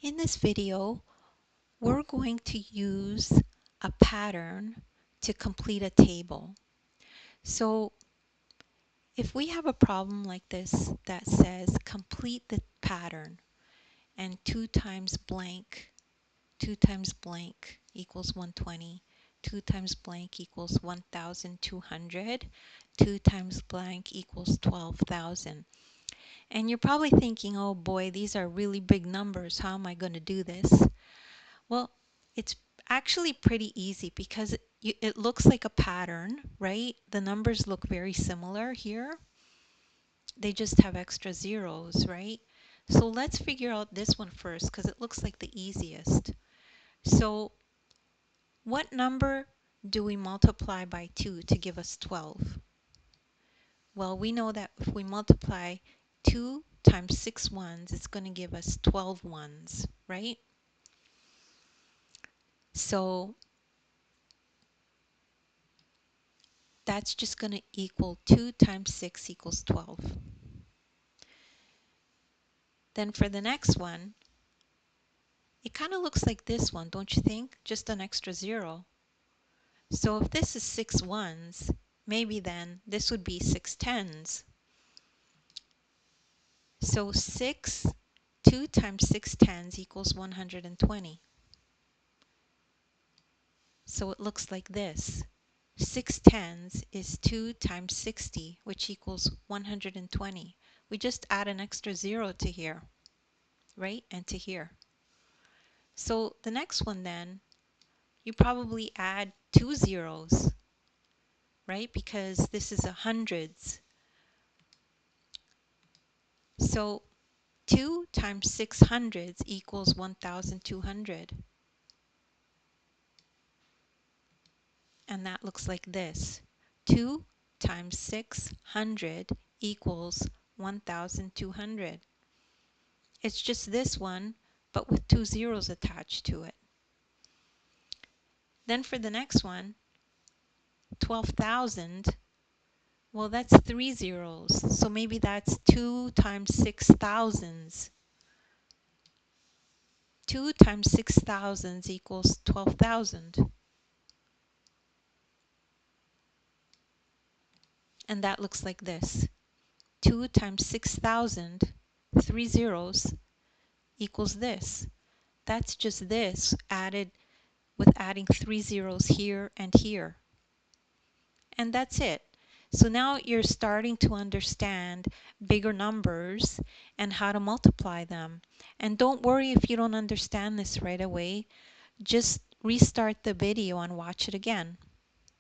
In this video, we're going to use a pattern to complete a table. So if we have a problem like this that says complete the pattern and 2 times blank equals 120, 2 times blank equals 1,200, 2 times blank equals 12,000. And you're probably thinking, oh boy, these are really big numbers. How am I going to do this? Well, it's actually pretty easy because it looks like a pattern, right? The numbers look very similar here. They just have extra zeros, right? So let's figure out this one first because it looks like the easiest. So what number do we multiply by 2 to give us 12? Well, we know that if we multiply 2 times 6 ones, it's going to give us 12 ones, right? So that's just going to equal 2 times 6 equals 12. Then for the next one, it kind of looks like this one, don't you think? Just an extra zero. So if this is 6 ones, maybe then this would be 6 tens. So 2 times 6 tens equals 120. So it looks like this. 6 tens is 2 times 60, which equals 120. We just add an extra zero to here, right? And to here. So the next one then, you probably add 2 zeros, right? Because this is a hundreds. So 2 times 6 hundreds equals 1,200. And that looks like this. 2 times 600 equals 1,200. It's just this one, but with 2 zeros attached to it. Then for the next one, 12,000, well, that's 3 zeros. So maybe that's 2 times 6 thousands. 2 times 6 thousands equals 12,000. And that looks like this. 2 times 6,000, 3 zeros, equals this. That's just this added with adding 3 zeros here and here. And that's it. So now you're starting to understand bigger numbers and how to multiply them. And don't worry if you don't understand this right away. Just restart the video and watch it again.